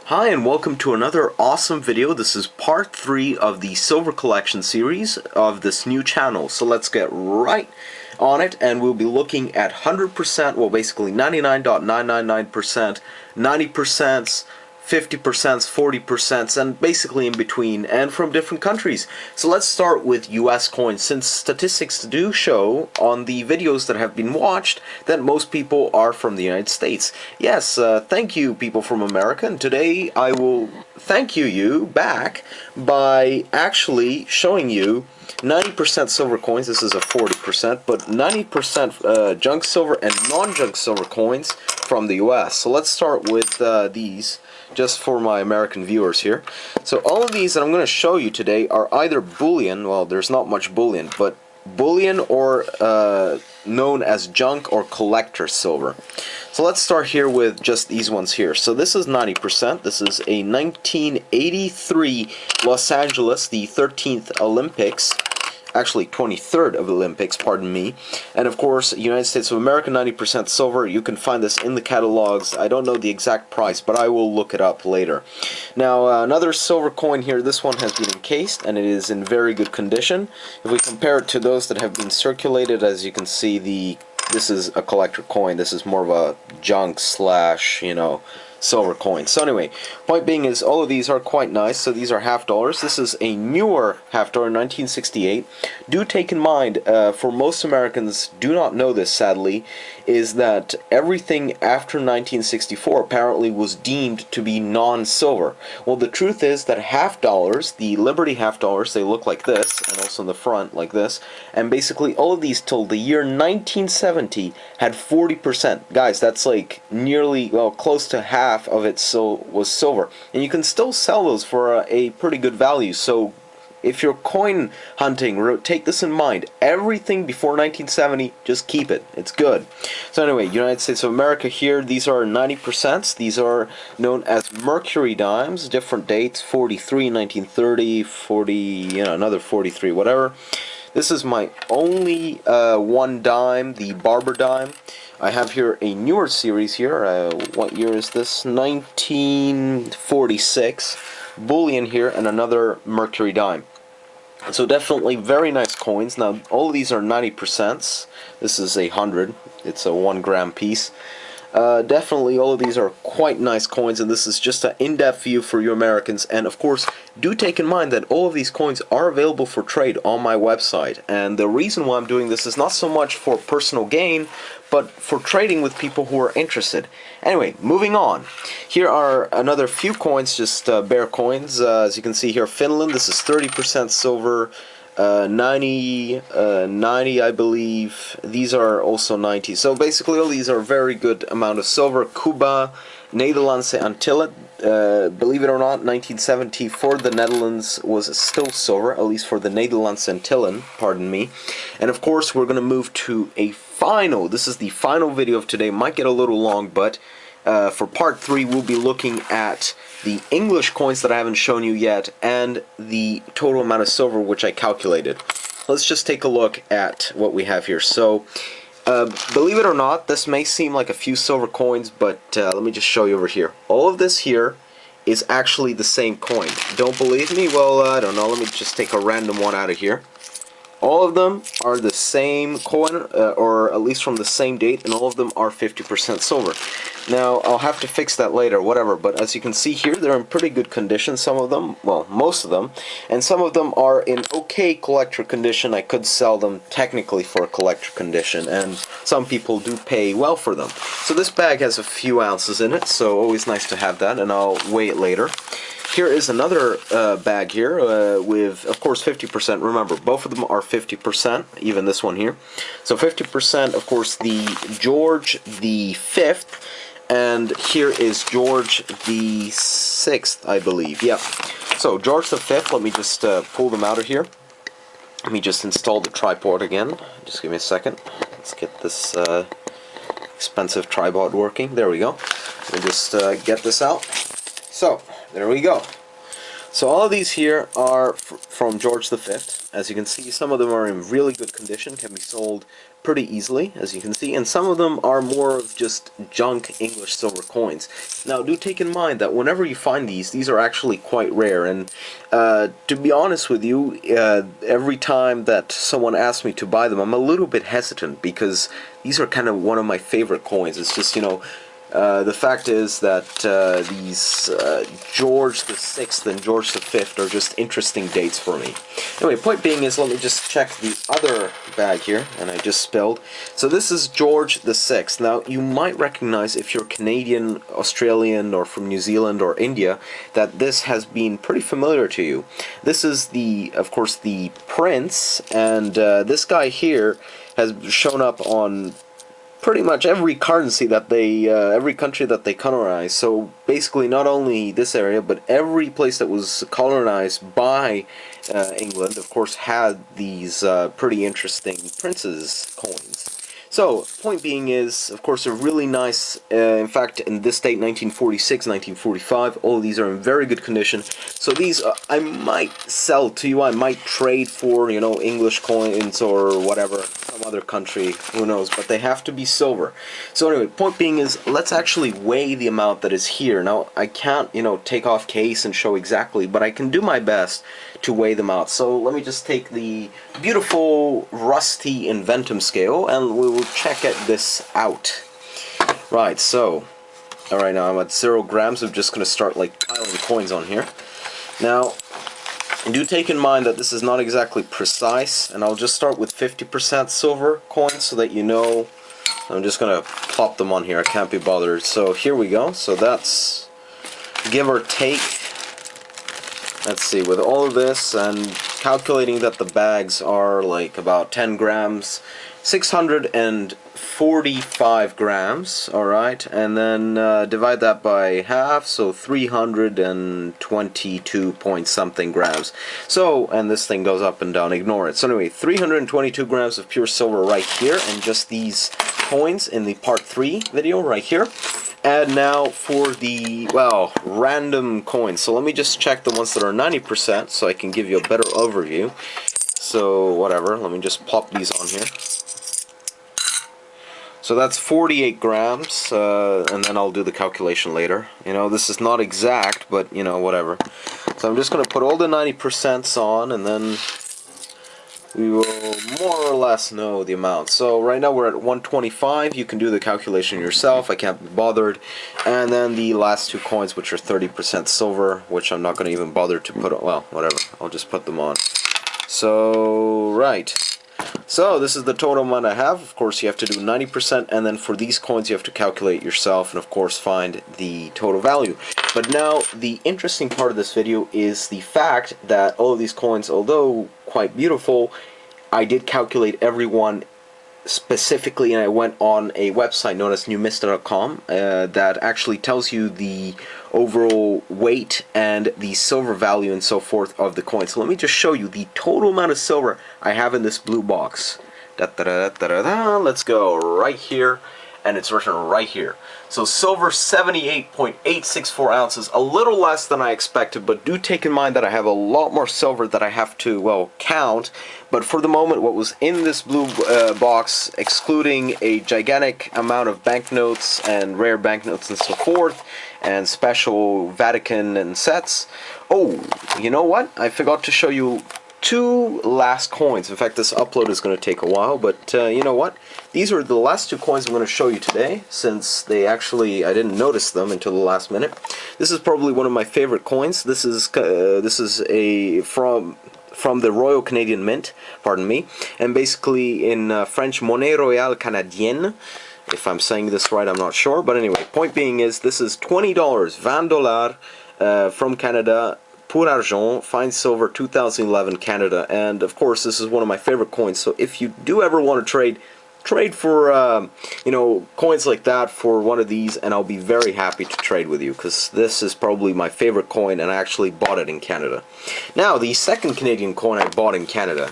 Hi and welcome to another awesome video. This is part 3 of the silver collection series of this new channel. So let's get right on it, and we'll be looking at 100%, well basically 99.999%, 90%, 50%, 40%, and basically in between, and from different countries. So let's start with US coins, since statistics do show on the videos that have been watched that most people are from the United States. Yes, thank you people from America, and today I will thank you back by actually showing you 90% silver coins. This is a 40%, but 90% junk silver and non-junk silver coins from the US. So let's start with these, just for my American viewers here. So all of these that I'm going to show you today are either bullion, well there's not much bullion, but bullion or known as junk or collector silver. So let's start here with just these ones here. So this is 90%. This is a 1983 Los Angeles, the 13th Olympics. Actually 23rd of the Olympics, pardon me. And of course, United States of America, 90% silver. You can find this in the catalogs. I don't know the exact price, but I will look it up later. Now, another silver coin here. This one has been encased, and it is in very good condition. If we compare it to those that have been circulated, as you can see, this is a collector coin. This is more of a junk slash, silver coin. So anyway, point being is all of these are quite nice. So these are $50. This is a newer $50, 1968. Do take in mind, for most Americans do not know this sadly, is that everything after 1964 apparently was deemed to be non-silver. Well, the truth is that $50, the Liberty $50, they look like this, and also in the front like this, and basically all of these till the year 1970 had 40%. Guys, that's like nearly, well, close to half of it was silver, and you can still sell those for a pretty good value. So if you're coin hunting, take this in mind. Everything before 1970, just keep it. It's good. So anyway, United States of America here, these are 90%. These are known as mercury dimes, different dates, 43, 1930, 40, another 43, whatever. This is my only one dime, the Barber dime. I have here a newer series here. What year is this? 1946. Bullion here, and another mercury dime. So definitely very nice coins. Now all of these are 90%. This is 100. It's a 1 gram piece. Definitely all of these are quite nice coins, and this is just an in-depth view for you Americans. And of course, do take in mind that all of these coins are available for trade on my website, and the reason why I'm doing this is not so much for personal gain, but for trading with people who are interested. Anyway, moving on. Here are another few coins, just bare coins. As you can see here, Finland, this is 30% silver. 90 I believe. These are also 90. So basically all these are very good amount of silver. Cuba, Nederlandse Antillen, believe it or not, 1970 for the Netherlands was still silver, at least for the Nederlandse Antillen, pardon me. And of course we're going to move to a final, this is the final video of today, might get a little long, but for part 3 we'll be looking at the English coins that I haven't shown you yet, and the total amount of silver which I calculated. Let's just take a look at what we have here. So, believe it or not, this may seem like a few silver coins, but let me just show you over here. All of this here is actually the same coin. Don't believe me? Well, I don't know. Let me just take a random one out of here. All of them are the same coin, or at least from the same date, and all of them are 50% silver. Now, I'll have to fix that later, whatever, but as you can see here, they're in pretty good condition, some of them, well, most of them, and some of them are in okay collector condition. I could sell them technically for a collector condition, and some people do pay well for them. So this bag has a few ounces in it, so always nice to have that, and I'll weigh it later. Here is another bag here with, of course, 50%. Remember, both of them are 50%, even this one here. So 50%, of course, the George the 5th, and here is George the 6th, I believe. Yeah. So George the 5th, let me just pull them out of here. Let me just install the tripod again. Just give me a second. Let's get this expensive tripod working. There we go. Let me just get this out. So, there we go. So all of these here are from George V. As you can see, some of them are in really good condition, can be sold pretty easily, as you can see, and some of them are more of just junk English silver coins. Now, do take in mind that whenever you find these are actually quite rare, and to be honest with you, every time that someone asks me to buy them, I'm a little bit hesitant, because these are kind of one of my favorite coins. It's just, you know, the fact is that these George the Sixth and George the Fifth are just interesting dates for me. Anyway, point being is, let me just check the other bag here, and I just spilled. So this is George the Sixth. Now, you might recognize, if you're Canadian, Australian, or from New Zealand or India, that this has been pretty familiar to you. This is of course, the Prince, and this guy here has shown up on pretty much every currency that every country that they colonized. So basically, not only this area, but every place that was colonized by England, of course, had these pretty interesting princes coins. So, point being is, of course, they're really nice. In fact, in this date, 1946, 1945, all of these are in very good condition. So these, I might sell to you. I might trade for, you know, English coins or whatever, some other country, who knows, but they have to be silver. So anyway, point being is, let's actually weigh the amount that is here. Now, I can't, you know, take off case and show exactly, but I can do my best to weigh them out. So let me just take the beautiful rusty Inventum scale, and we will check this out. Right, so alright, now I'm at 0 grams. I'm just going to start like piling coins on here. Now, do take in mind that this is not exactly precise, and I'll just start with 50% silver coins so that you know. I'm just going to plop them on here. I can't be bothered. So here we go. So that's, give or take, let's see, with all of this and calculating that the bags are like about 10 grams, 645 grams, alright, and then divide that by half, so 322 point something grams. So, and this thing goes up and down, ignore it. So anyway, 322 grams of pure silver right here, and just these coins in the part 3 video right here. And now for the, well, random coins. So let me just check the ones that are 90% so I can give you a better overview. So whatever, let me just pop these on here. So that's 48 grams, and then I'll do the calculation later. You know, this is not exact, but, you know, whatever. So I'm just going to put all the 90% on, and then we will more or less know the amount. So right now we're at 125. You can do the calculation yourself. I can't be bothered. And then the last two coins, which are 30% silver, which I'm not going to even bother to put on. Well, whatever. I'll just put them on. So, right. So this is the total amount I have. Of course, you have to do 90%, and then for these coins you have to calculate yourself and of course find the total value. But now the interesting part of this video is the fact that all of these coins, although quite beautiful, I did calculate every one specifically, and I went on a website known as numista.com that actually tells you the overall weight and the silver value and so forth of the coin. So let me just show you the total amount of silver I have in this blue box. Let's go right here, and it's written right here. So silver, 78.864 ounces, a little less than I expected, but do take in mind that I have a lot more silver that I have to, well, count. But for the moment, what was in this blue box, excluding a gigantic amount of banknotes and rare banknotes and so forth, and special Vatican and sets. Oh, you know what? I forgot to show you two last coins. In fact, this upload is going to take a while, but you know what? These are the last two coins I'm going to show you today, since they actually, I didn't notice them until the last minute. This is probably one of my favorite coins. This is a from the Royal Canadian Mint, pardon me, and basically in French, Monnaie Royale Canadienne. If I'm saying this right, I'm not sure, but anyway, point being is this is $20, $20 from Canada, pour argent, fine silver, 2011 Canada, and of course this is one of my favorite coins. So if you do ever want to trade for you know, coins like that for one of these, and I'll be very happy to trade with you, because this is probably my favorite coin, and I actually bought it in Canada. Now, the second Canadian coin I bought in Canada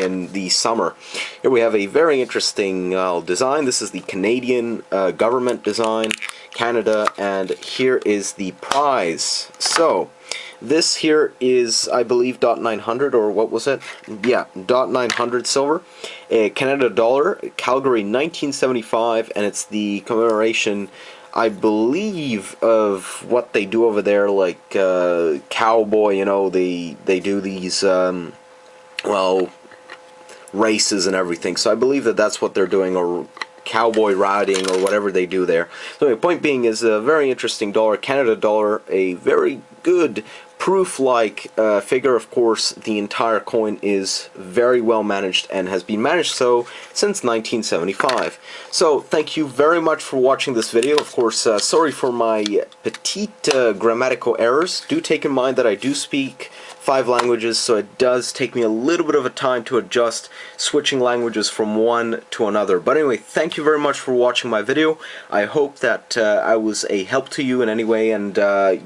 in the summer. Here we have a very interesting design. This is the Canadian government design, Canada, and here is the prize. So This here is, I believe, .900, or what was it? Yeah, .900 silver. A Canada dollar, Calgary 1975, and it's the commemoration, I believe, of what they do over there, like cowboy, you know, they do these, well, races and everything. So I believe that that's what they're doing, or cowboy riding, or whatever they do there. So my point being is a very interesting dollar, Canada dollar, a very good proof-like figure. Of course, the entire coin is very well managed and has been managed so since 1975. So thank you very much for watching this video. Of course, sorry for my petite grammatical errors. Do take in mind that I do speak 5 languages, so it does take me a little bit of a time to adjust switching languages from one to another. But anyway, thank you very much for watching my video. I hope that I was a help to you in any way, and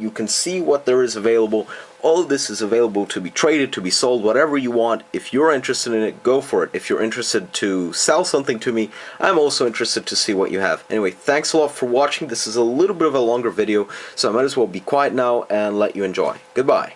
you can see what there is available. All of this is available to be traded, to be sold, whatever you want. If you're interested in it, go for it. If you're interested to sell something to me, I'm also interested to see what you have. Anyway, thanks a lot for watching. This is a little bit of a longer video, so I might as well be quiet now and let you enjoy. Goodbye.